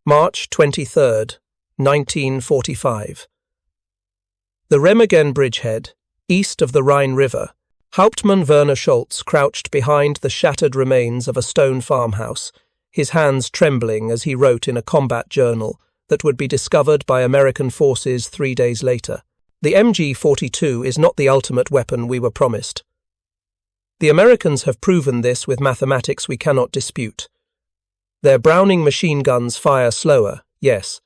March 23, 1945. The Remagen bridgehead, east of the Rhine River, Hauptmann Werner Scholz crouched behind the shattered remains of a stone farmhouse, his hands trembling as he wrote in a combat journal that would be discovered by American forces 3 days later. The MG42 is not the ultimate weapon we were promised. The Americans have proven this with mathematics we cannot dispute. Their Browning machine guns fire slower, yes,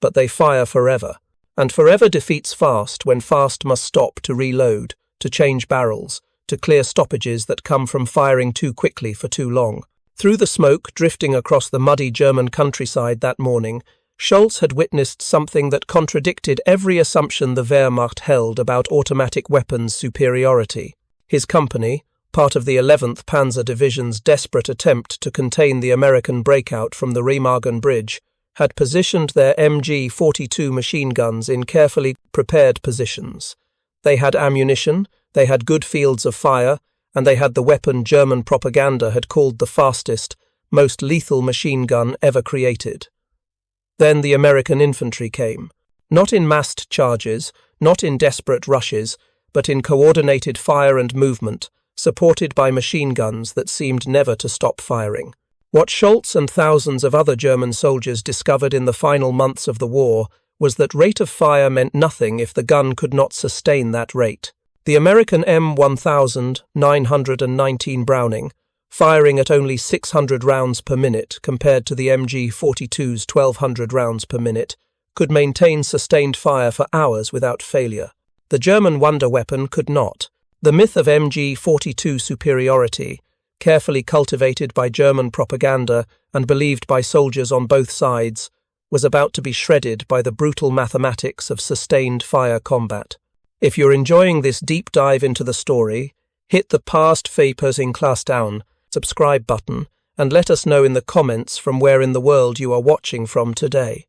but they fire forever, and forever defeats fast when fast must stop to reload, to change barrels, to clear stoppages that come from firing too quickly for too long. Through the smoke drifting across the muddy German countryside that morning, Scholz had witnessed something that contradicted every assumption the Wehrmacht held about automatic weapons superiority. His company, part of the 11th Panzer Division's desperate attempt to contain the American breakout from the Remagen bridge, had positioned their MG42 machine guns in carefully prepared positions. They had ammunition, they had good fields of fire, and they had the weapon German propaganda had called the fastest, most lethal machine gun ever created. Then the American infantry came, not in massed charges, not in desperate rushes, but in coordinated fire and movement, supported by machine guns that seemed never to stop firing. What Scholz and thousands of other German soldiers discovered in the final months of the war was that rate of fire meant nothing if the gun could not sustain that rate. The American M1919 Browning, firing at only 600 rounds per minute compared to the MG42's 1200 rounds per minute, could maintain sustained fire for hours without failure. The German wonder weapon could not. The myth of MG42 superiority, carefully cultivated by German propaganda and believed by soldiers on both sides, was about to be shredded by the brutal mathematics of sustained fire combat. If you're enjoying this deep dive into the story, hit the past Vapers class down subscribe button and let us know in the comments from where in the world you are watching from today.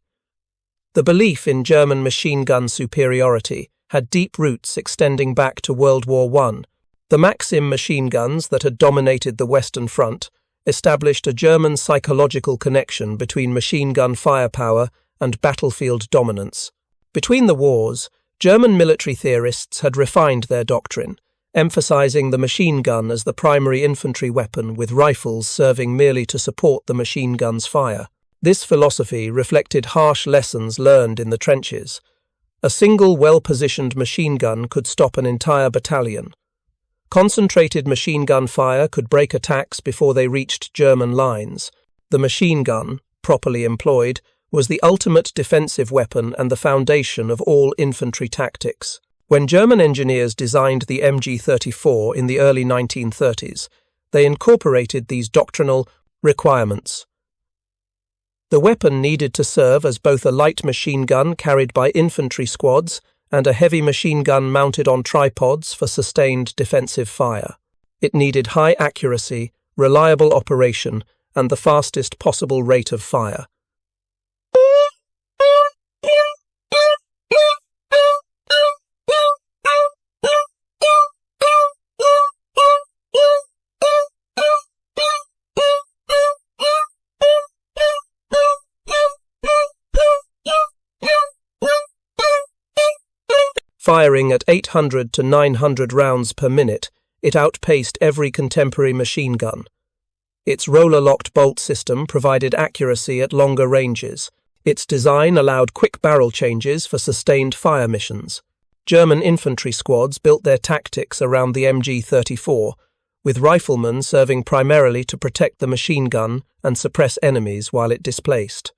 The belief in German machine gun superiority had deep roots extending back to World War I. The Maxim machine guns that had dominated the Western Front established a German psychological connection between machine gun firepower and battlefield dominance. Between the wars, German military theorists had refined their doctrine, emphasizing the machine gun as the primary infantry weapon with rifles serving merely to support the machine gun's fire. This philosophy reflected harsh lessons learned in the trenches. A single well-positioned machine gun could stop an entire battalion. Concentrated machine gun fire could break attacks before they reached German lines. The machine gun, properly employed, was the ultimate defensive weapon and the foundation of all infantry tactics. When German engineers designed the MG34 in the early 1930s, they incorporated these doctrinal requirements. The weapon needed to serve as both a light machine gun carried by infantry squads and a heavy machine gun mounted on tripods for sustained defensive fire. It needed high accuracy, reliable operation, and the fastest possible rate of fire. Firing at 800 to 900 rounds per minute, it outpaced every contemporary machine gun. Its roller-locked bolt system provided accuracy at longer ranges. Its design allowed quick barrel changes for sustained fire missions. German infantry squads built their tactics around the MG34, with riflemen serving primarily to protect the machine gun and suppress enemies while it displaced.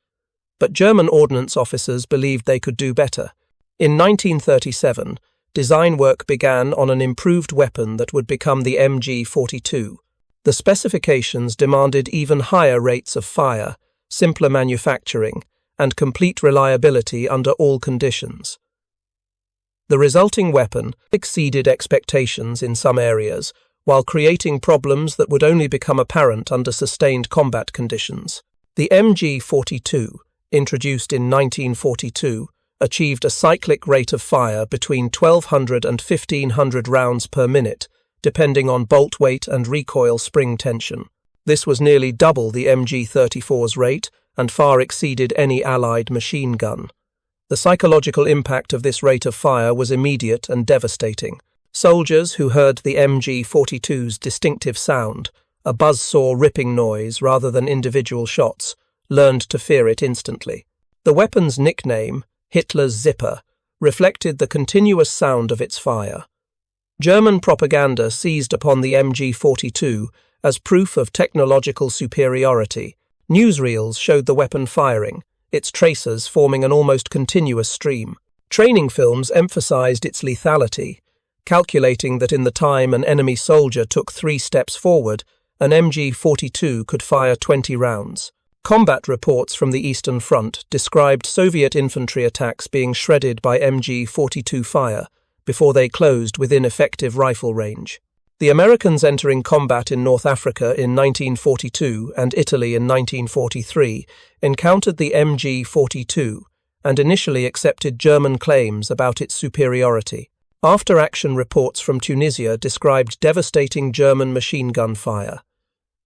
But German ordnance officers believed they could do better. In 1937, design work began on an improved weapon that would become the MG42. The specifications demanded even higher rates of fire, simpler manufacturing, and complete reliability under all conditions. The resulting weapon exceeded expectations in some areas, while creating problems that would only become apparent under sustained combat conditions. The MG42, introduced in 1942, achieved a cyclic rate of fire between 1,200 and 1,500 rounds per minute, depending on bolt weight and recoil spring tension. This was nearly double the MG34's rate and far exceeded any Allied machine gun. The psychological impact of this rate of fire was immediate and devastating. Soldiers who heard the MG42's distinctive sound, a buzzsaw ripping noise rather than individual shots, learned to fear it instantly. The weapon's nickname, Hitler's Zipper, reflected the continuous sound of its fire. German propaganda seized upon the MG42 as proof of technological superiority. Newsreels showed the weapon firing, its tracers forming an almost continuous stream. Training films emphasized its lethality, calculating that in the time an enemy soldier took 3 steps forward, an MG42 could fire 20 rounds. Combat reports from the Eastern Front described Soviet infantry attacks being shredded by MG42 fire before they closed within effective rifle range. The Americans entering combat in North Africa in 1942 and Italy in 1943 encountered the MG42 and initially accepted German claims about its superiority. After-action reports from Tunisia described devastating German machine gun fire.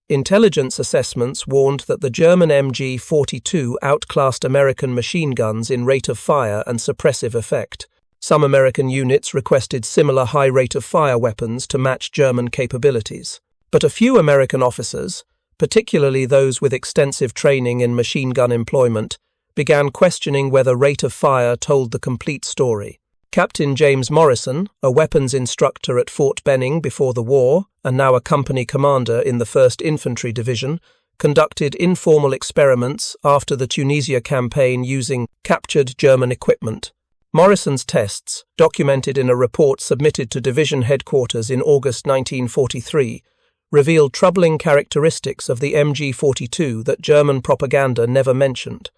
Intelligence assessments warned that the German MG42 outclassed American machine guns in rate of fire and suppressive effect. Some American units requested similar high rate of fire weapons to match German capabilities. But a few American officers, particularly those with extensive training in machine gun employment, began questioning whether rate of fire told the complete story. Captain James Morrison, a weapons instructor at Fort Benning before the war, and now a company commander in the 1st Infantry Division, conducted informal experiments after the Tunisia campaign using captured German equipment. Morrison's tests, documented in a report submitted to division headquarters in August 1943, revealed troubling characteristics of the MG42 that German propaganda never mentioned.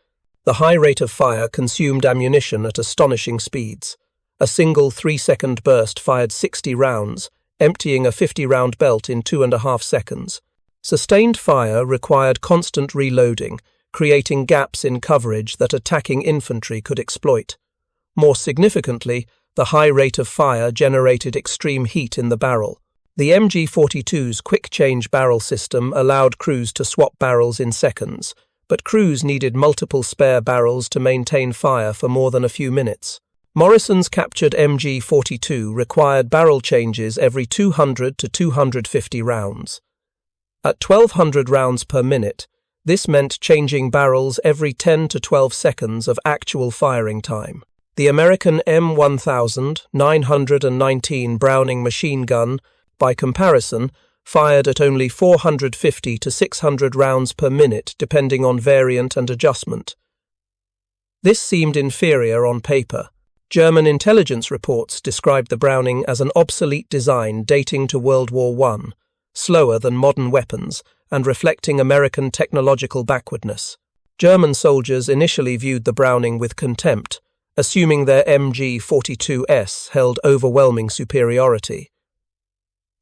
The high rate of fire consumed ammunition at astonishing speeds. A single 3-second burst fired 60 rounds, emptying a 50-round belt in 2.5 seconds. Sustained fire required constant reloading, creating gaps in coverage that attacking infantry could exploit. More significantly, the high rate of fire generated extreme heat in the barrel. The MG42's quick-change barrel system allowed crews to swap barrels in seconds, but crews needed multiple spare barrels to maintain fire for more than a few minutes. Morrison's captured MG42 required barrel changes every 200 to 250 rounds. At 1,200 rounds per minute, this meant changing barrels every 10 to 12 seconds of actual firing time. The American M1919 Browning machine gun, by comparison, fired at only 450 to 600 rounds per minute depending on variant and adjustment. This seemed inferior on paper. German intelligence reports described the Browning as an obsolete design dating to World War I, slower than modern weapons, and reflecting American technological backwardness. German soldiers initially viewed the Browning with contempt, assuming their MG42s held overwhelming superiority.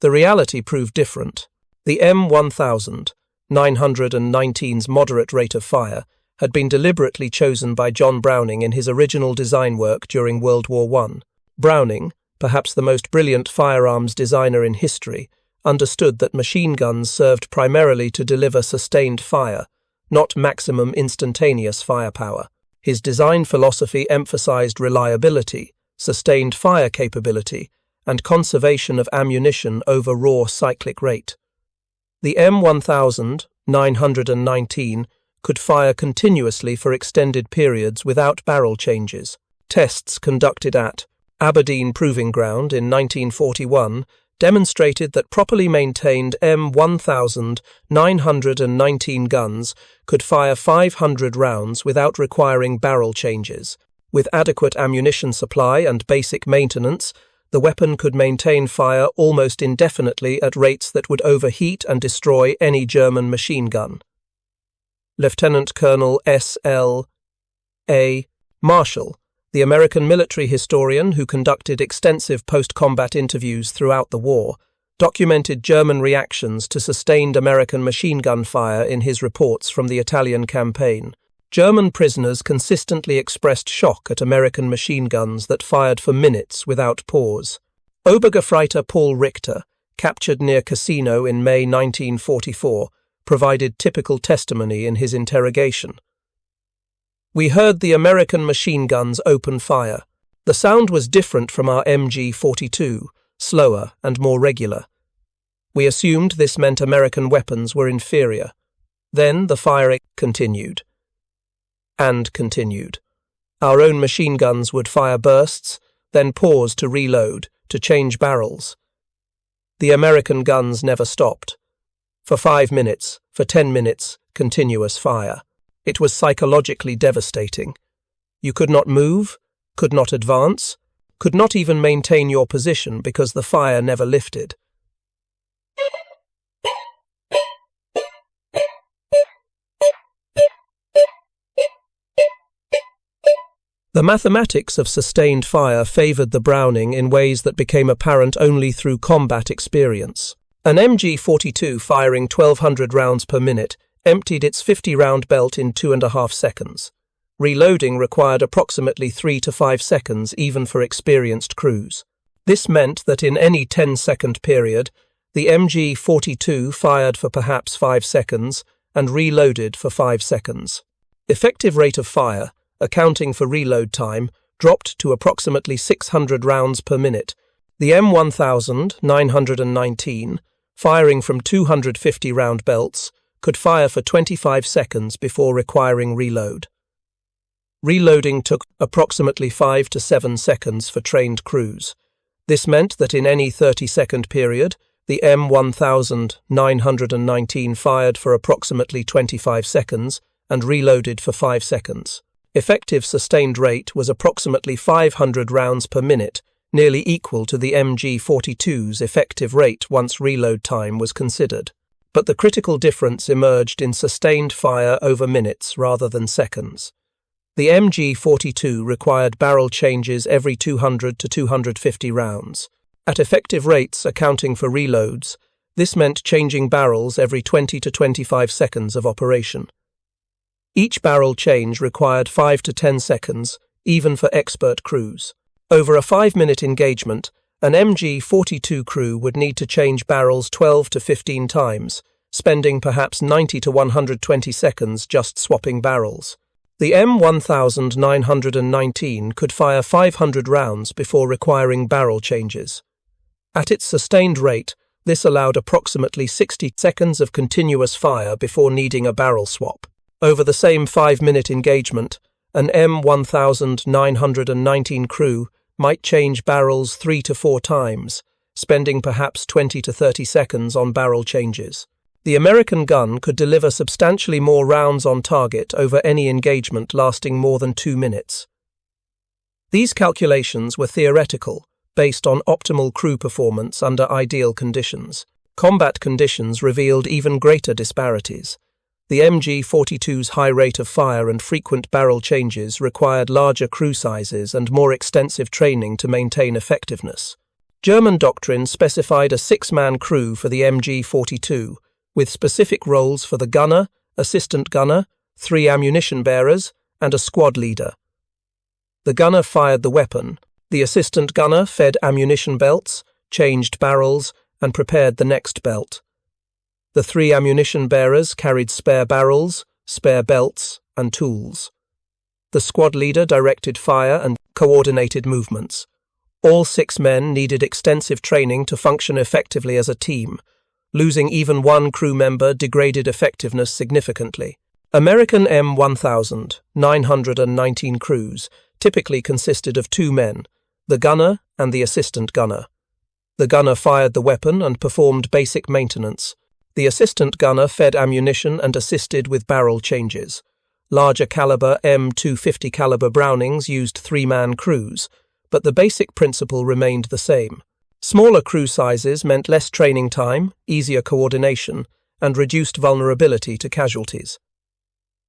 The reality proved different. The M1919's moderate rate of fire had been deliberately chosen by John Browning in his original design work during World War I. Browning, perhaps the most brilliant firearms designer in history, understood that machine guns served primarily to deliver sustained fire, not maximum instantaneous firepower. His design philosophy emphasized reliability, sustained fire capability, and conservation of ammunition over raw cyclic rate. The M1919 could fire continuously for extended periods without barrel changes. Tests conducted at Aberdeen Proving Ground in 1941 demonstrated that properly maintained M1919 guns could fire 500 rounds without requiring barrel changes. With adequate ammunition supply and basic maintenance, the weapon could maintain fire almost indefinitely at rates that would overheat and destroy any German machine gun. Lieutenant Colonel S.L.A. Marshall, the American military historian who conducted extensive post-combat interviews throughout the war, documented German reactions to sustained American machine gun fire in his reports from the Italian campaign. German prisoners consistently expressed shock at American machine guns that fired for minutes without pause. Obergefreiter Paul Richter, captured near Cassino in May 1944, provided typical testimony in his interrogation. We heard the American machine guns open fire. The sound was different from our MG42, slower and more regular. We assumed this meant American weapons were inferior. Then the firing continued. And continued. Our own machine guns would fire bursts, then pause to reload, to change barrels. The American guns never stopped. For 5 minutes, for 10 minutes, continuous fire. It was psychologically devastating. You could not move, could not advance, could not even maintain your position because the fire never lifted. The mathematics of sustained fire favoured the Browning in ways that became apparent only through combat experience. An MG42 firing 1,200 rounds per minute emptied its 50-round belt in 2.5 seconds. Reloading required approximately 3 to 5 seconds even for experienced crews. This meant that in any 10-second period, the MG42 fired for perhaps 5 seconds and reloaded for 5 seconds. Effective rate of fire, accounting for reload time, dropped to approximately 600 rounds per minute. The M1919, firing from 250-round belts, could fire for 25 seconds before requiring reload. Reloading took approximately 5 to 7 seconds for trained crews. This meant that in any 30-second period, the M1919 fired for approximately 25 seconds and reloaded for 5 seconds. Effective sustained rate was approximately 500 rounds per minute, nearly equal to the MG42's effective rate once reload time was considered. But the critical difference emerged in sustained fire over minutes rather than seconds. The MG42 required barrel changes every 200 to 250 rounds. At effective rates accounting for reloads, this meant changing barrels every 20 to 25 seconds of operation. Each barrel change required 5 to 10 seconds, even for expert crews. Over a 5-minute engagement, an MG42 crew would need to change barrels 12 to 15 times, spending perhaps 90 to 120 seconds just swapping barrels. The M1919 could fire 500 rounds before requiring barrel changes. At its sustained rate, this allowed approximately 60 seconds of continuous fire before needing a barrel swap. Over the same 5-minute engagement, an M1919 crew might change barrels 3 to 4 times, spending perhaps 20 to 30 seconds on barrel changes. The American gun could deliver substantially more rounds on target over any engagement lasting more than 2 minutes. These calculations were theoretical, based on optimal crew performance under ideal conditions. Combat conditions revealed even greater disparities. The MG42's high rate of fire and frequent barrel changes required larger crew sizes and more extensive training to maintain effectiveness. German doctrine specified a 6-man crew for the MG42, with specific roles for the gunner, assistant gunner, 3 ammunition bearers, and a squad leader. The gunner fired the weapon, the assistant gunner fed ammunition belts, changed barrels, and prepared the next belt. The 3 ammunition bearers carried spare barrels, spare belts, and tools. The squad leader directed fire and coordinated movements. All 6 men needed extensive training to function effectively as a team. Losing even one crew member degraded effectiveness significantly. American M1919 crews typically consisted of 2 men, the gunner and the assistant gunner. The gunner fired the weapon and performed basic maintenance. The assistant gunner fed ammunition and assisted with barrel changes. Larger caliber M250 caliber Brownings used 3-man crews, but the basic principle remained the same. Smaller crew sizes meant less training time, easier coordination, and reduced vulnerability to casualties.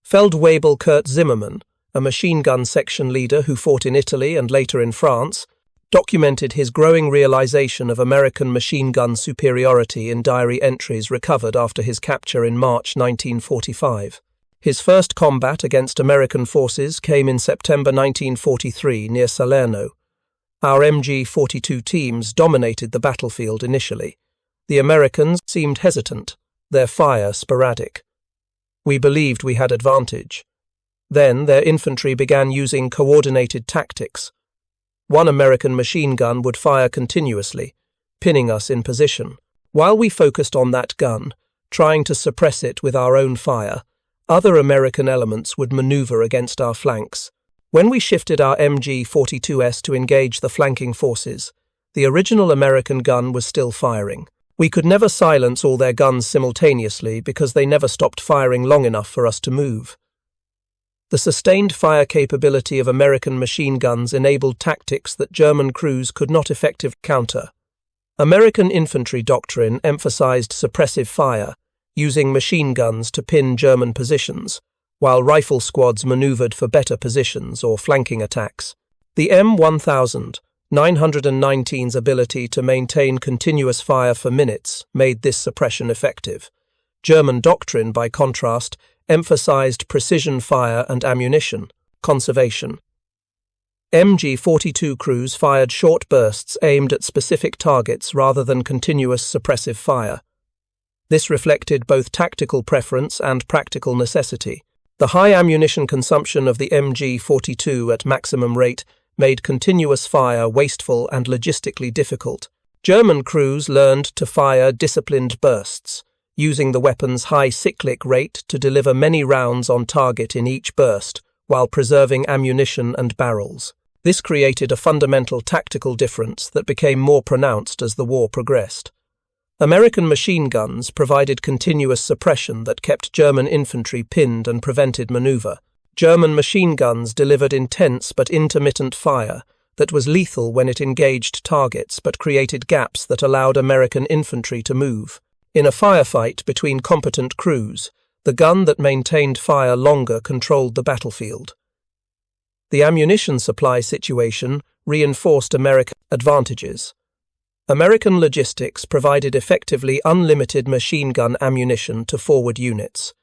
Feldwebel Kurt Zimmermann, a machine gun section leader who fought in Italy and later in France, documented his growing realization of American machine gun superiority in diary entries recovered after his capture in March 1945. His first combat against American forces came in September 1943 near Salerno. Our MG42 teams dominated the battlefield initially. The Americans seemed hesitant, their fire sporadic. We believed we had advantage. Then their infantry began using coordinated tactics. One American machine gun would fire continuously, pinning us in position. While we focused on that gun, trying to suppress it with our own fire, other American elements would maneuver against our flanks. When we shifted our MG42s to engage the flanking forces, the original American gun was still firing. We could never silence all their guns simultaneously because they never stopped firing long enough for us to move. The sustained fire capability of American machine guns enabled tactics that German crews could not effectively counter. American infantry doctrine emphasized suppressive fire, using machine guns to pin German positions, while rifle squads maneuvered for better positions or flanking attacks. The M1919's ability to maintain continuous fire for minutes made this suppression effective. German doctrine, by contrast, emphasized precision fire and ammunition conservation. MG42 crews fired short bursts aimed at specific targets rather than continuous suppressive fire. This reflected both tactical preference and practical necessity. The high ammunition consumption of the MG42 at maximum rate made continuous fire wasteful and logistically difficult. German crews learned to fire disciplined bursts, using the weapon's high cyclic rate to deliver many rounds on target in each burst, while preserving ammunition and barrels. This created a fundamental tactical difference that became more pronounced as the war progressed. American machine guns provided continuous suppression that kept German infantry pinned and prevented maneuver. German machine guns delivered intense but intermittent fire that was lethal when it engaged targets but created gaps that allowed American infantry to move. In a firefight between competent crews, the gun that maintained fire longer controlled the battlefield. The ammunition supply situation reinforced American advantages. American logistics provided effectively unlimited machine gun ammunition to forward units.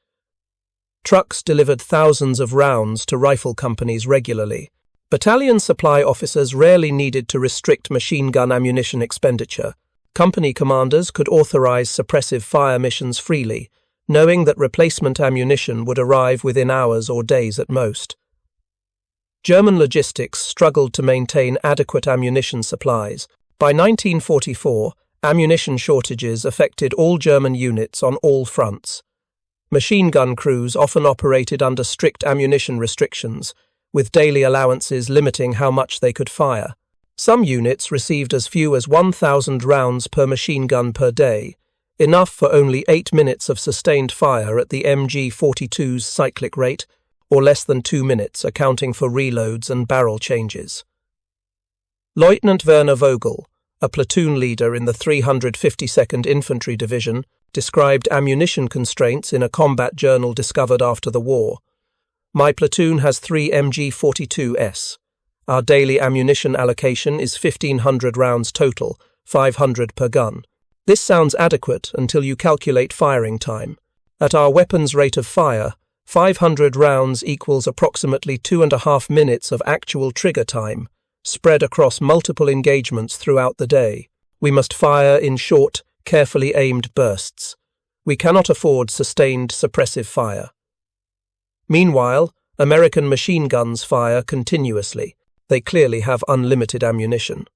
Trucks delivered thousands of rounds to rifle companies regularly. Battalion supply officers rarely needed to restrict machine gun ammunition expenditure. Company commanders could authorize suppressive fire missions freely, knowing that replacement ammunition would arrive within hours or days at most. German logistics struggled to maintain adequate ammunition supplies. By 1944, ammunition shortages affected all German units on all fronts. Machine gun crews often operated under strict ammunition restrictions, with daily allowances limiting how much they could fire. Some units received as few as 1,000 rounds per machine gun per day, enough for only 8 minutes of sustained fire at the MG42's cyclic rate, or less than 2 minutes, accounting for reloads and barrel changes. Lieutenant Werner Vogel, a platoon leader in the 352nd Infantry Division, described ammunition constraints in a combat journal discovered after the war. "My platoon has 3 MG42s. Our daily ammunition allocation is 1,500 rounds total, 500 per gun. This sounds adequate until you calculate firing time. At our weapon's rate of fire, 500 rounds equals approximately 2.5 minutes of actual trigger time, spread across multiple engagements throughout the day. We must fire in short, carefully aimed bursts. We cannot afford sustained suppressive fire." Meanwhile, American machine guns fire continuously. They clearly have unlimited ammunition.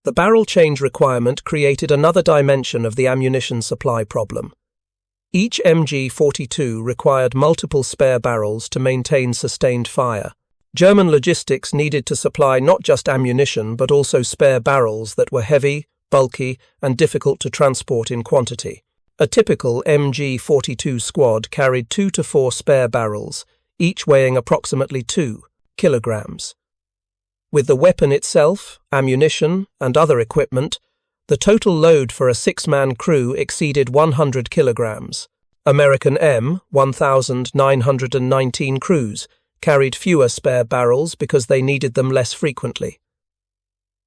The barrel change requirement created another dimension of the ammunition supply problem. Each MG42 required multiple spare barrels to maintain sustained fire. German logistics needed to supply not just ammunition but also spare barrels that were heavy, bulky, and difficult to transport in quantity. A typical MG42 squad carried 2 to 4 spare barrels, each weighing approximately 2 kilograms. With the weapon itself, ammunition, and other equipment, the total load for a 6-man crew exceeded 100 kilograms. American M1919 crews carried fewer spare barrels because they needed them less frequently.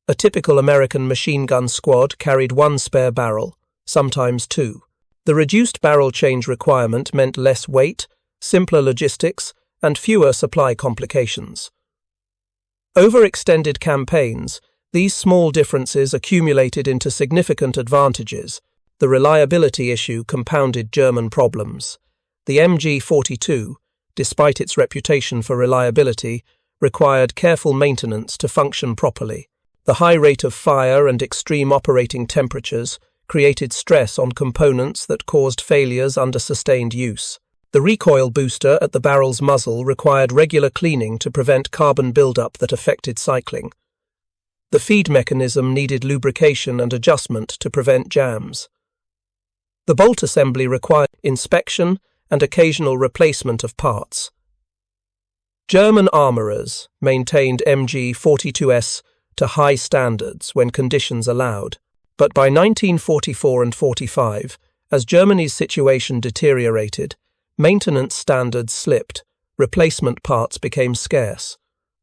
A typical American machine gun squad carried 1 spare barrel, sometimes 2. The reduced barrel change requirement meant less weight, simpler logistics, and fewer supply complications. Over extended campaigns, these small differences accumulated into significant advantages. The reliability issue compounded German problems. The MG42, despite its reputation for reliability, required careful maintenance to function properly. The high rate of fire and extreme operating temperatures created stress on components that caused failures under sustained use. The recoil booster at the barrel's muzzle required regular cleaning to prevent carbon buildup that affected cycling. The feed mechanism needed lubrication and adjustment to prevent jams. The bolt assembly required inspection and occasional replacement of parts. German armourers maintained MG42s to high standards when conditions allowed, but by 1944 and 45, as Germany's situation deteriorated, maintenance standards slipped, replacement parts became scarce.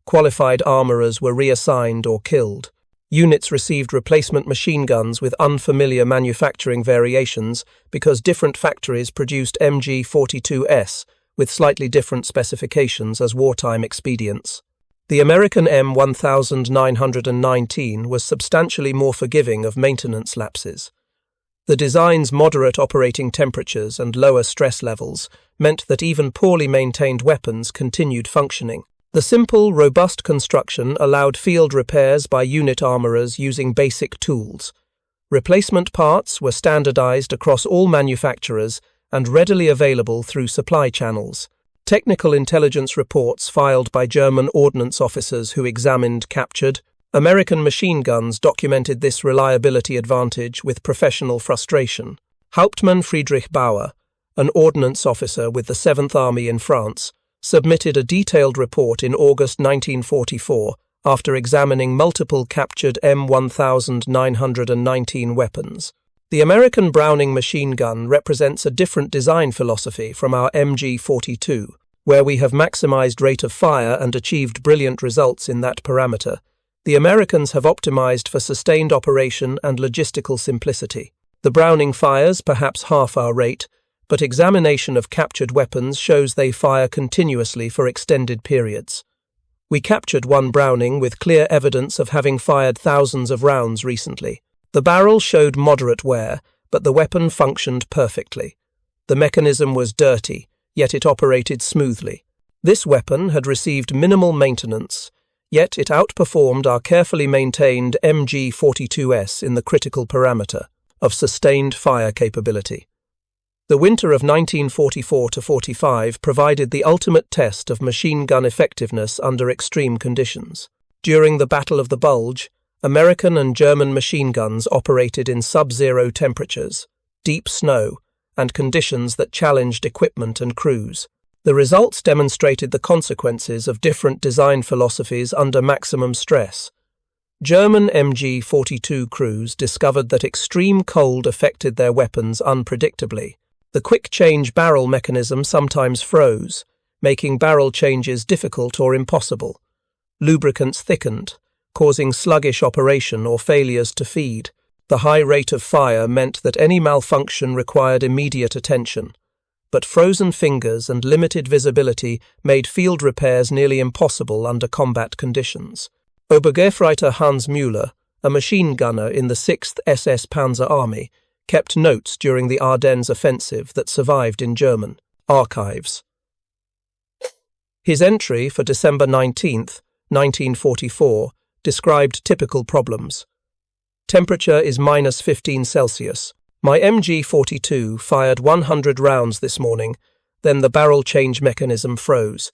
Qualified armourers were reassigned or killed. Units received replacement machine guns with unfamiliar manufacturing variations because different factories produced MG42s with slightly different specifications as wartime expedients. The American M1919 was substantially more forgiving of maintenance lapses. The design's moderate operating temperatures and lower stress levels meant that even poorly maintained weapons continued functioning. The simple, robust construction allowed field repairs by unit armourers using basic tools. Replacement parts were standardized across all manufacturers and readily available through supply channels. Technical intelligence reports filed by German ordnance officers who examined captured American machine guns documented this reliability advantage with professional frustration. Hauptmann Friedrich Bauer, an ordnance officer with the 7th Army in France, submitted a detailed report in August 1944 after examining multiple captured M1919 weapons. The American Browning machine gun represents a different design philosophy from our MG42, where we have maximized rate of fire and achieved brilliant results in that parameter. The Americans have optimized for sustained operation and logistical simplicity. The Browning fires perhaps half our rate, but examination of captured weapons shows they fire continuously for extended periods. We captured one Browning with clear evidence of having fired thousands of rounds recently. The barrel showed moderate wear, but the weapon functioned perfectly. The mechanism was dirty, yet it operated smoothly. This weapon had received minimal maintenance, yet it outperformed our carefully maintained MG42s in the critical parameter of sustained fire capability. The winter of 1944–45 provided the ultimate test of machine gun effectiveness under extreme conditions. During the Battle of the Bulge, American and German machine guns operated in sub-zero temperatures, deep snow, and conditions that challenged equipment and crews. The results demonstrated the consequences of different design philosophies under maximum stress. German MG42 crews discovered that extreme cold affected their weapons unpredictably. The quick-change barrel mechanism sometimes froze, making barrel changes difficult or impossible. Lubricants thickened, causing sluggish operation or failures to feed. The high rate of fire meant that any malfunction required immediate attention, but frozen fingers and limited visibility made field repairs nearly impossible under combat conditions. Obergefreiter Hans Müller, a machine gunner in the 6th SS Panzer Army, kept notes during the Ardennes offensive that survived in German archives. His entry for December 19, 1944, described typical problems. Temperature is -15 Celsius. My MG42 fired 100 rounds this morning, then the barrel change mechanism froze.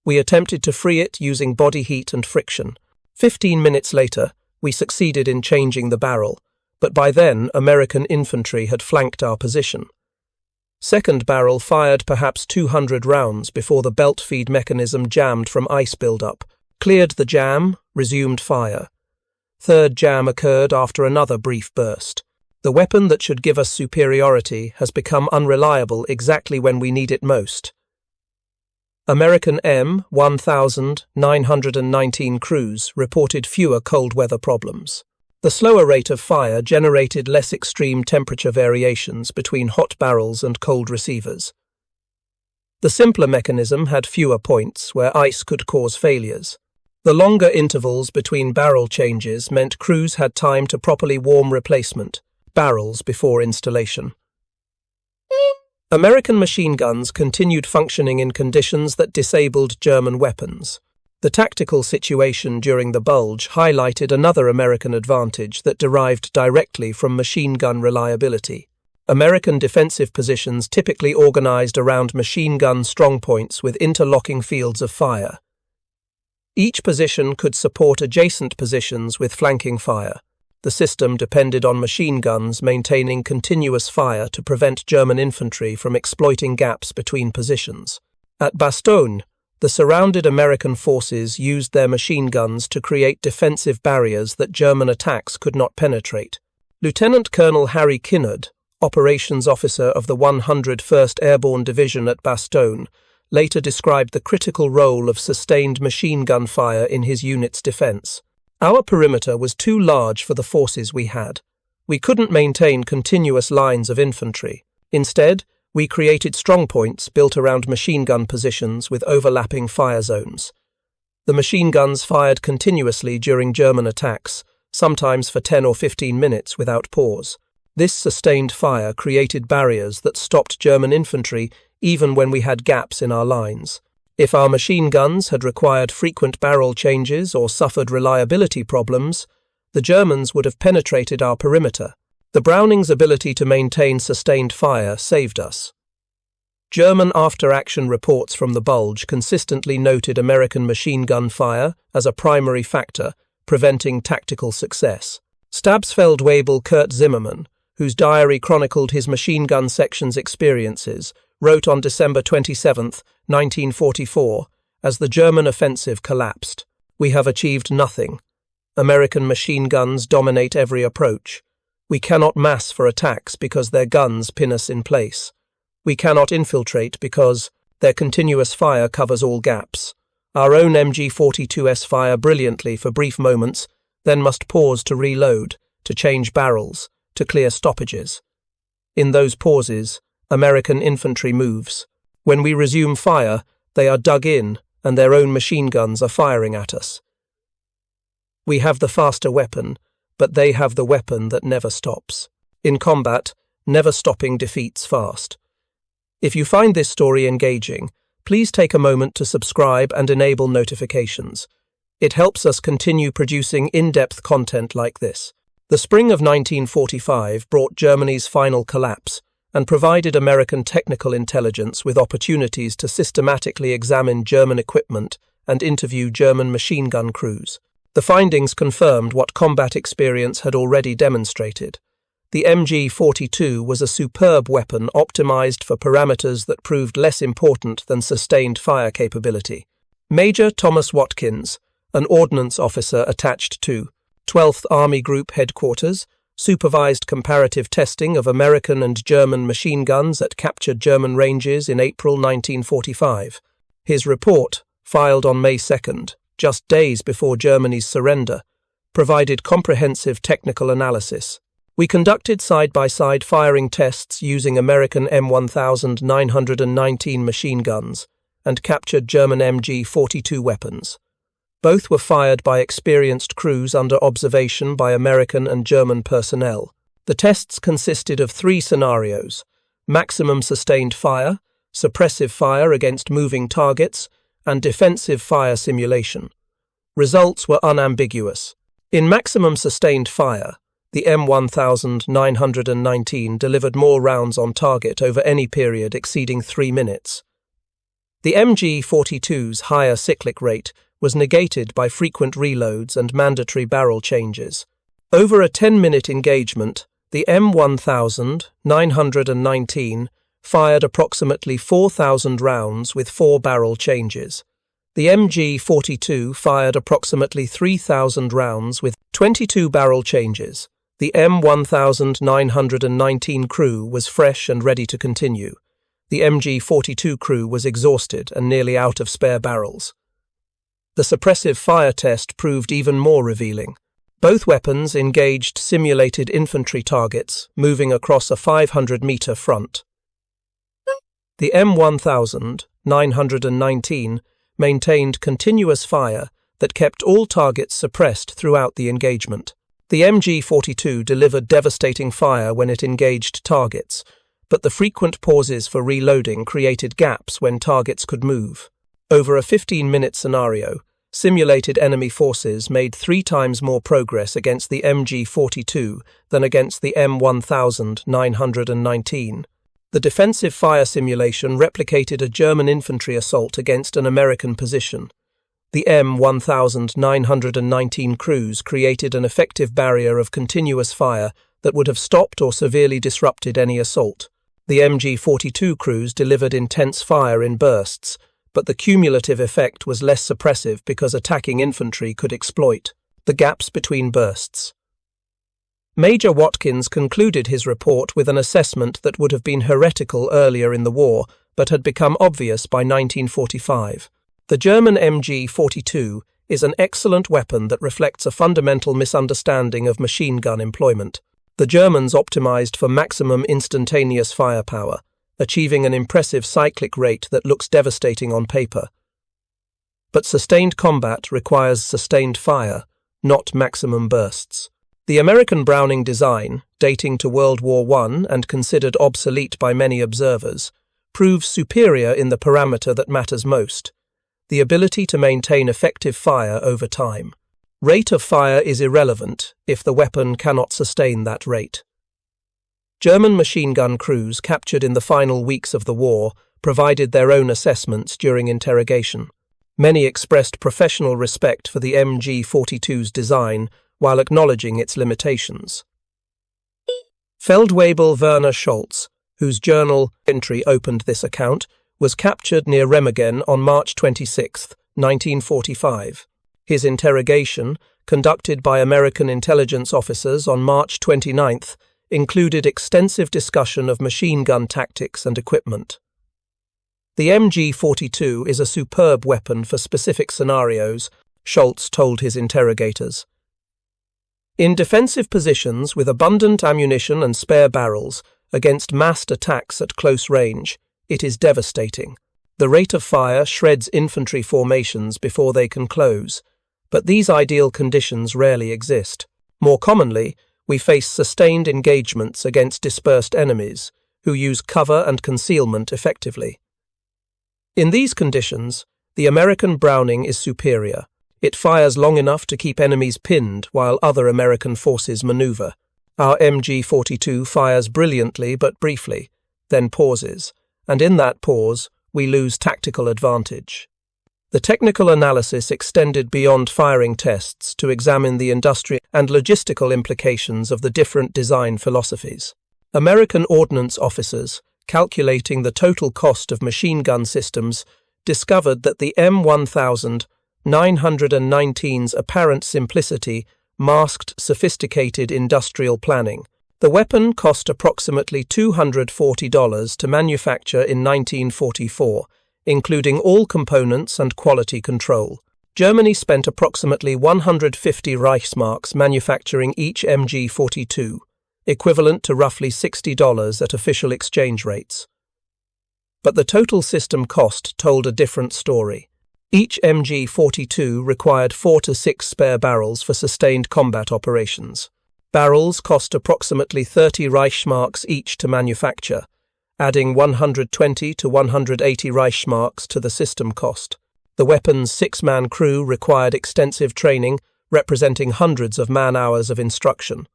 We attempted to free it using body heat and friction. 15 minutes later, we succeeded in changing the barrel, but by then American infantry had flanked our position. Second barrel fired perhaps 200 rounds before the belt feed mechanism jammed from ice buildup. Cleared the jam, resumed fire. Third jam occurred after another brief burst. The weapon that should give us superiority has become unreliable exactly when we need it most. American M1919 crews reported fewer cold weather problems. The slower rate of fire generated less extreme temperature variations between hot barrels and cold receivers. The simpler mechanism had fewer points where ice could cause failures. The longer intervals between barrel changes meant crews had time to properly warm replacement barrels before installation. American machine guns continued functioning in conditions that disabled German weapons. The tactical situation during the Bulge highlighted another American advantage that derived directly from machine gun reliability. American defensive positions typically organized around machine gun strongpoints with interlocking fields of fire. Each position could support adjacent positions with flanking fire. The system depended on machine guns maintaining continuous fire to prevent German infantry from exploiting gaps between positions. At Bastogne, the surrounded American forces used their machine guns to create defensive barriers that German attacks could not penetrate. Lieutenant Colonel Harry Kinnard, operations officer of the 101st Airborne Division at Bastogne, later described the critical role of sustained machine gun fire in his unit's defense. Our perimeter was too large for the forces we had. We couldn't maintain continuous lines of infantry. Instead, we created strongpoints built around machine gun positions with overlapping fire zones. The machine guns fired continuously during German attacks, sometimes for 10 or 15 minutes without pause. This sustained fire created barriers that stopped German infantry even when we had gaps in our lines. If our machine guns had required frequent barrel changes or suffered reliability problems, the Germans would have penetrated our perimeter. The Brownings' ability to maintain sustained fire saved us. German after-action reports from the Bulge consistently noted American machine gun fire as a primary factor preventing tactical success. Stabsfeldwebel Kurt Zimmermann, whose diary chronicled his machine gun section's experiences, wrote on December 27, 1944, as the German offensive collapsed, "We have achieved nothing. American machine guns dominate every approach. We cannot mass for attacks because their guns pin us in place. We cannot infiltrate because their continuous fire covers all gaps. Our own MG42s fire brilliantly for brief moments, then must pause to reload, to change barrels, to clear stoppages. In those pauses, American infantry moves. When we resume fire, they are dug in, and their own machine guns are firing at us. We have the faster weapon, but they have the weapon that never stops. In combat, never stopping defeats fast." If you find this story engaging, please take a moment to subscribe and enable notifications. It helps us continue producing in-depth content like this. The spring of 1945 brought Germany's final collapse and provided American technical intelligence with opportunities to systematically examine German equipment and interview German machine gun crews. The findings confirmed what combat experience had already demonstrated. The MG42 was a superb weapon optimized for parameters that proved less important than sustained fire capability. Major Thomas Watkins, an ordnance officer attached to 12th Army Group Headquarters, supervised comparative testing of American and German machine guns at captured German ranges in April 1945. His report, filed on May 2nd, just days before Germany's surrender, provided comprehensive technical analysis. We conducted side-by-side firing tests using American M1919 machine guns and captured German MG42 weapons. Both were fired by experienced crews under observation by American and German personnel. The tests consisted of 3 scenarios: maximum sustained fire, suppressive fire against moving targets, and defensive fire simulation. Results were unambiguous. In maximum sustained fire, the M1919 delivered more rounds on target over any period exceeding 3 minutes. The MG42's higher cyclic rate was negated by frequent reloads and mandatory barrel changes. Over a 10-minute engagement, the M1919 fired approximately 4,000 rounds with 4 barrel changes. The MG42 fired approximately 3,000 rounds with 22 barrel changes. The M1919 crew was fresh and ready to continue. The MG42 crew was exhausted and nearly out of spare barrels. The suppressive fire test proved even more revealing. Both weapons engaged simulated infantry targets moving across a 500-meter front. The M1919 maintained continuous fire that kept all targets suppressed throughout the engagement. The MG42 delivered devastating fire when it engaged targets, but the frequent pauses for reloading created gaps when targets could move. Over a 15-minute scenario, simulated enemy forces made 3 times more progress against the MG42 than against the M1919. The defensive fire simulation replicated a German infantry assault against an American position. The M1919 crews created an effective barrier of continuous fire that would have stopped or severely disrupted any assault. The MG42 crews delivered intense fire in bursts, but the cumulative effect was less suppressive because attacking infantry could exploit the gaps between bursts. Major Watkins concluded his report with an assessment that would have been heretical earlier in the war, but had become obvious by 1945. The German MG42 is an excellent weapon that reflects a fundamental misunderstanding of machine gun employment. The Germans optimized for maximum instantaneous firepower, achieving an impressive cyclic rate that looks devastating on paper. But sustained combat requires sustained fire, not maximum bursts. The American Browning design, dating to World War I and considered obsolete by many observers, proves superior in the parameter that matters most: the ability to maintain effective fire over time. Rate of fire is irrelevant if the weapon cannot sustain that rate. German machine gun crews captured in the final weeks of the war provided their own assessments during interrogation. Many expressed professional respect for the MG42's design while acknowledging its limitations. Feldwebel Werner Scholz, whose journal Infantry opened this account, was captured near Remagen on March 26, 1945. His interrogation, conducted by American intelligence officers on March 29, included extensive discussion of machine gun tactics and equipment. The MG42 is a superb weapon for specific scenarios, Scholz told his interrogators. In defensive positions with abundant ammunition and spare barrels, against massed attacks at close range, it is devastating. The rate of fire shreds infantry formations before they can close, but these ideal conditions rarely exist. More commonly, we face sustained engagements against dispersed enemies, who use cover and concealment effectively. In these conditions, the American Browning is superior. It fires long enough to keep enemies pinned while other American forces maneuver. Our MG42 fires brilliantly but briefly, then pauses, and in that pause, we lose tactical advantage. The technical analysis extended beyond firing tests to examine the industrial and logistical implications of the different design philosophies. American ordnance officers, calculating the total cost of machine gun systems, discovered that the M1919's apparent simplicity masked sophisticated industrial planning. The weapon cost approximately $240 to manufacture in 1944, including all components and quality control. Germany spent approximately 150 Reichsmarks manufacturing each MG42, equivalent to roughly $60 at official exchange rates. But the total system cost told a different story. Each MG42 required 4 to 6 spare barrels for sustained combat operations. Barrels cost approximately 30 Reichsmarks each to manufacture, adding 120 to 180 Reichsmarks to the system cost. The weapon's 6-man crew required extensive training, representing hundreds of man-hours of instruction.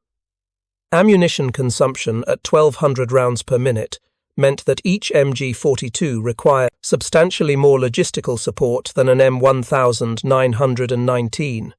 Ammunition consumption at 1,200 rounds per minute meant that each MG42 required substantially more logistical support than an M1919.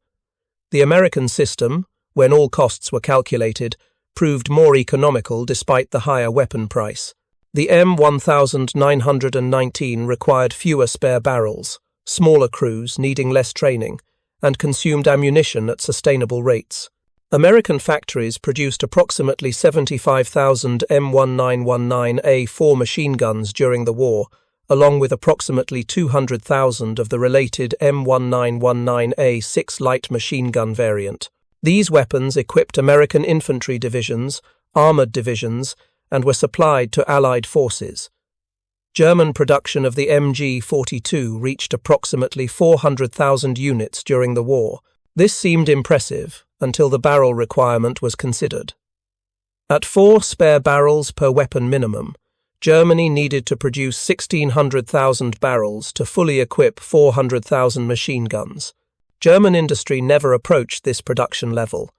The American system, when all costs were calculated, proved more economical despite the higher weapon price. The M1919 required fewer spare barrels, smaller crews needing less training, and consumed ammunition at sustainable rates. American factories produced approximately 75,000 M1919A4 machine guns during the war, along with approximately 200,000 of the related M1919A6 light machine gun variant. These weapons equipped American infantry divisions, armored divisions, and were supplied to Allied forces. German production of the MG42 reached approximately 400,000 units during the war. This seemed impressive until the barrel requirement was considered. At 4 spare barrels per weapon minimum, Germany needed to produce 1,600,000 barrels to fully equip 400,000 machine guns. German industry never approached this production level.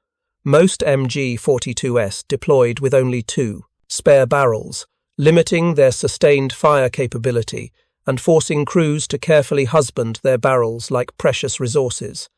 Most MG42s deployed with only 2 spare barrels, limiting their sustained fire capability and forcing crews to carefully husband their barrels like precious resources.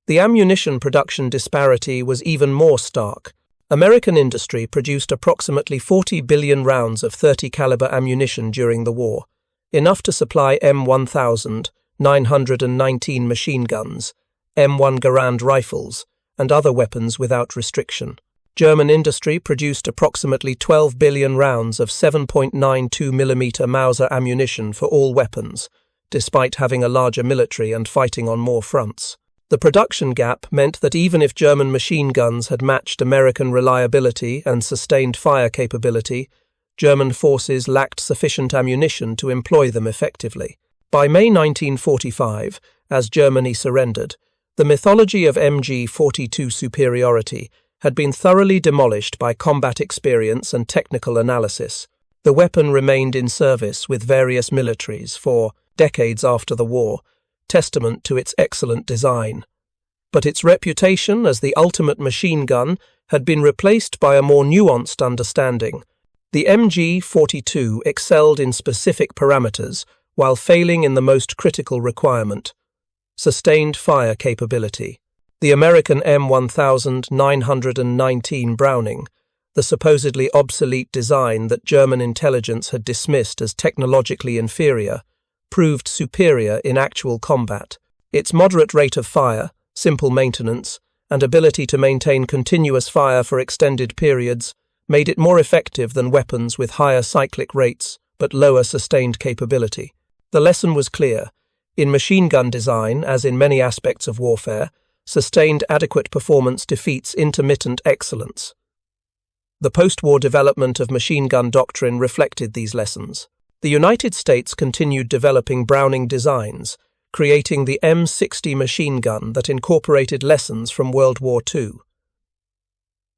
The ammunition production disparity was even more stark. American industry produced approximately 40 billion rounds of .30 caliber ammunition during the war, enough to supply M1919 machine guns, M1 Garand rifles, and other weapons without restriction. German industry produced approximately 12 billion rounds of 7.92mm Mauser ammunition for all weapons, despite having a larger military and fighting on more fronts. The production gap meant that even if German machine guns had matched American reliability and sustained fire capability, German forces lacked sufficient ammunition to employ them effectively. By May 1945, as Germany surrendered, the mythology of MG42 superiority had been thoroughly demolished by combat experience and technical analysis. The weapon remained in service with various militaries for decades after the war, testament to its excellent design. But its reputation as the ultimate machine gun had been replaced by a more nuanced understanding. The MG42 excelled in specific parameters while failing in the most critical requirement: sustained fire capability. The American M1919 Browning, the supposedly obsolete design that German intelligence had dismissed as technologically inferior, proved superior in actual combat. Its moderate rate of fire, simple maintenance, and ability to maintain continuous fire for extended periods made it more effective than weapons with higher cyclic rates but lower sustained capability. The lesson was clear. In machine gun design, as in many aspects of warfare, sustained adequate performance defeats intermittent excellence. The post-war development of machine gun doctrine reflected these lessons. The United States continued developing Browning designs, creating the M60 machine gun that incorporated lessons from World War II.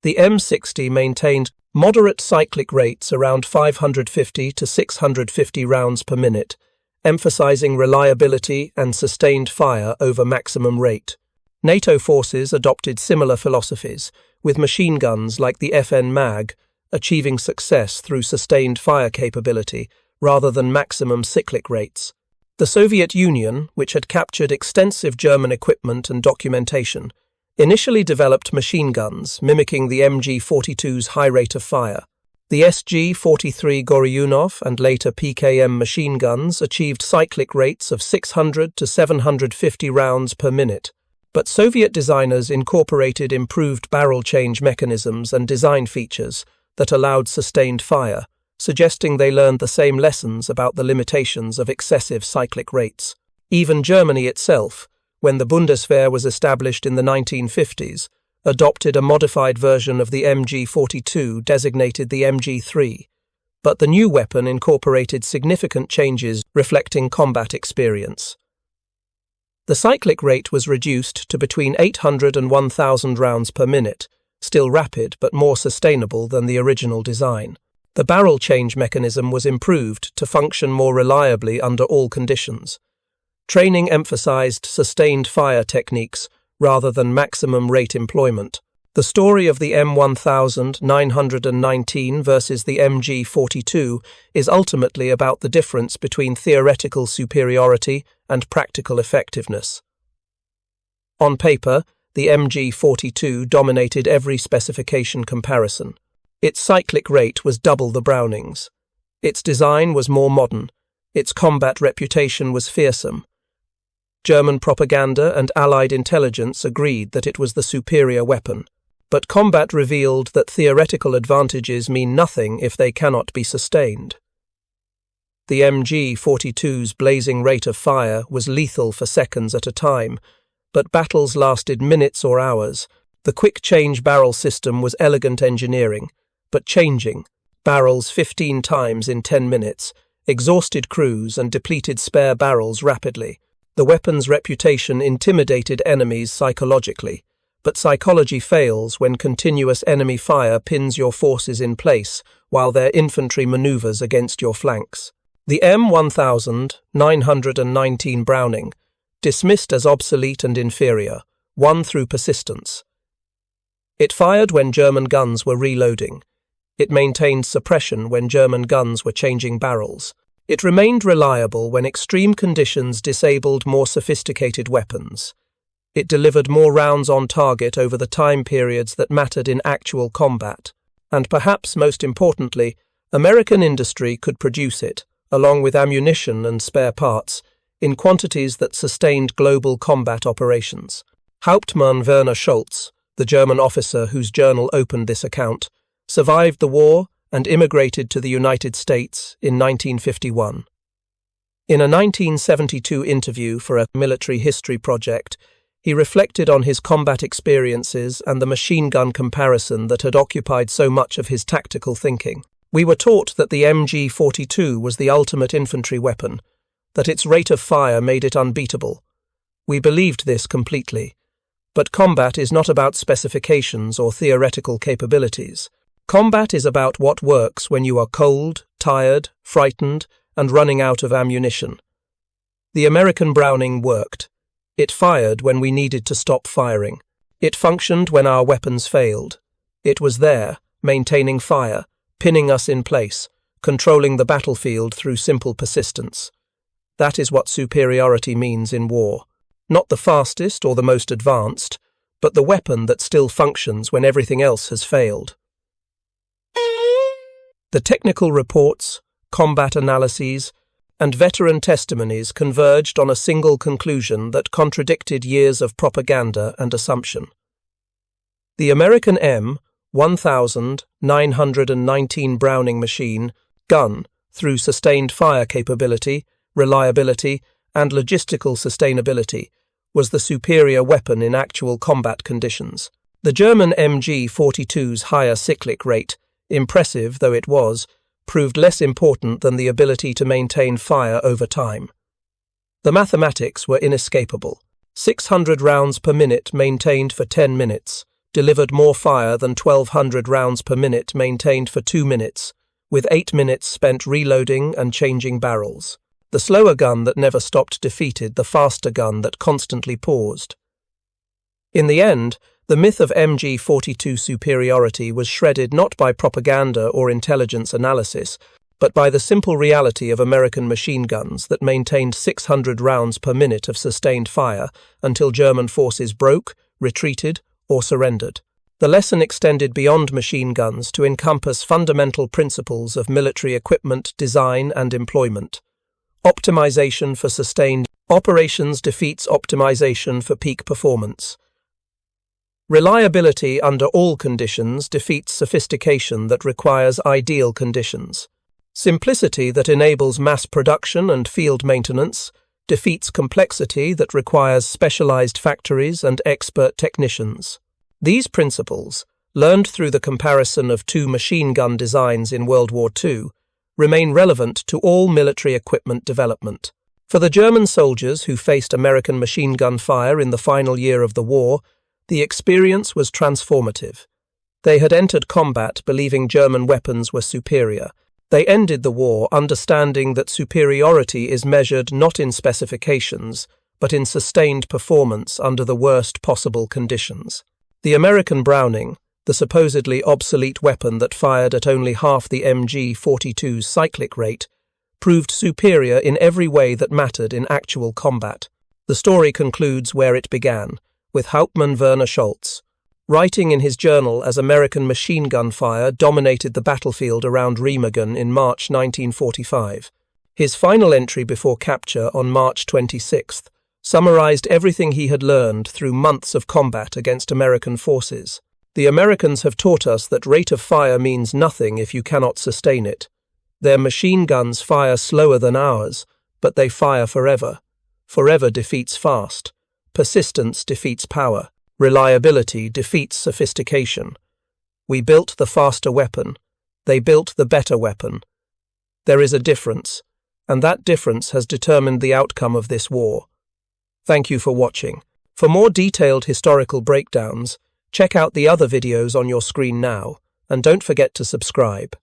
The M60 maintained moderate cyclic rates around 550 to 650 rounds per minute, emphasizing reliability and sustained fire over maximum rate. NATO forces adopted similar philosophies, with machine guns like the FN MAG achieving success through sustained fire capability rather than maximum cyclic rates. The Soviet Union, which had captured extensive German equipment and documentation, initially developed machine guns mimicking the MG42's high rate of fire. The SG-43 Goryunov and later PKM machine guns achieved cyclic rates of 600 to 750 rounds per minute, but Soviet designers incorporated improved barrel change mechanisms and design features that allowed sustained fire, suggesting they learned the same lessons about the limitations of excessive cyclic rates. Even Germany itself, when the Bundeswehr was established in the 1950s, adopted a modified version of the MG42 designated the MG3, but the new weapon incorporated significant changes reflecting combat experience. The cyclic rate was reduced to between 800 and 1,000 rounds per minute, still rapid but more sustainable than the original design. The barrel change mechanism was improved to function more reliably under all conditions. Training emphasized sustained fire techniques rather than maximum rate employment. The story of the M1919 versus the MG42 is ultimately about the difference between theoretical superiority and practical effectiveness. On paper, the MG42 dominated every specification comparison. Its cyclic rate was double the Brownings. Its design was more modern. Its combat reputation was fearsome. German propaganda and Allied intelligence agreed that it was the superior weapon. But combat revealed that theoretical advantages mean nothing if they cannot be sustained. The MG42's blazing rate of fire was lethal for seconds at a time, but battles lasted minutes or hours. The quick-change barrel system was elegant engineering, but changing barrels 15 times in 10 minutes, exhausted crews and depleted spare barrels rapidly. The weapon's reputation intimidated enemies psychologically, but psychology fails when continuous enemy fire pins your forces in place while their infantry maneuvers against your flanks. The M1919 Browning, dismissed as obsolete and inferior, won through persistence. It fired when German guns were reloading. It maintained suppression when German guns were changing barrels. It remained reliable when extreme conditions disabled more sophisticated weapons. It delivered more rounds on target over the time periods that mattered in actual combat. And perhaps most importantly, American industry could produce it, along with ammunition and spare parts, in quantities that sustained global combat operations. Hauptmann Werner Scholz, the German officer whose journal opened this account, survived the war and immigrated to the United States in 1951. In a 1972 interview for a military history project, he reflected on his combat experiences and the machine gun comparison that had occupied so much of his tactical thinking. We were taught that the MG42 was the ultimate infantry weapon, that its rate of fire made it unbeatable. We believed this completely. But combat is not about specifications or theoretical capabilities. Combat is about what works when you are cold, tired, frightened, and running out of ammunition. The American Browning worked. It fired when we needed to stop firing. It functioned when our weapons failed. It was there, maintaining fire, pinning us in place, controlling the battlefield through simple persistence. That is what superiority means in war. Not the fastest or the most advanced, but the weapon that still functions when everything else has failed. The technical reports, combat analyses, and veteran testimonies converged on a single conclusion that contradicted years of propaganda and assumption. The American M1919 Browning machine gun, through sustained fire capability, reliability, and logistical sustainability, was the superior weapon in actual combat conditions. The German MG42's higher cyclic rate, impressive though it was, proved less important than the ability to maintain fire over time. The mathematics were inescapable. 600 rounds per minute maintained for 10 minutes delivered more fire than 1,200 rounds per minute maintained for 2 minutes, with 8 minutes spent reloading and changing barrels. The slower gun that never stopped defeated the faster gun that constantly paused. In the end, the myth of MG42 superiority was shredded not by propaganda or intelligence analysis, but by the simple reality of American machine guns that maintained 600 rounds per minute of sustained fire until German forces broke, retreated, or surrendered. The lesson extended beyond machine guns to encompass fundamental principles of military equipment, design, and employment. Optimization for sustained operations defeats optimization for peak performance. Reliability under all conditions defeats sophistication that requires ideal conditions. Simplicity that enables mass production and field maintenance defeats complexity that requires specialized factories and expert technicians. These principles, learned through the comparison of two machine gun designs in World War II, remain relevant to all military equipment development. For the German soldiers who faced American machine gun fire in the final year of the war, the experience was transformative. They had entered combat believing German weapons were superior. They ended the war understanding that superiority is measured not in specifications, but in sustained performance under the worst possible conditions. The American Browning, the supposedly obsolete weapon that fired at only half the MG42's cyclic rate, proved superior in every way that mattered in actual combat. The story concludes where it began, with Hauptmann Werner Scholz, writing in his journal as American machine gun fire dominated the battlefield around Remagen in March 1945. His final entry before capture on March 26th summarized everything he had learned through months of combat against American forces. The Americans have taught us that rate of fire means nothing if you cannot sustain it. Their machine guns fire slower than ours, but they fire forever. Forever defeats fast. Persistence defeats power. Reliability defeats sophistication. We built the faster weapon. They built the better weapon. There is a difference, and that difference has determined the outcome of this war. Thank you for watching. For more detailed historical breakdowns, check out the other videos on your screen now, and don't forget to subscribe.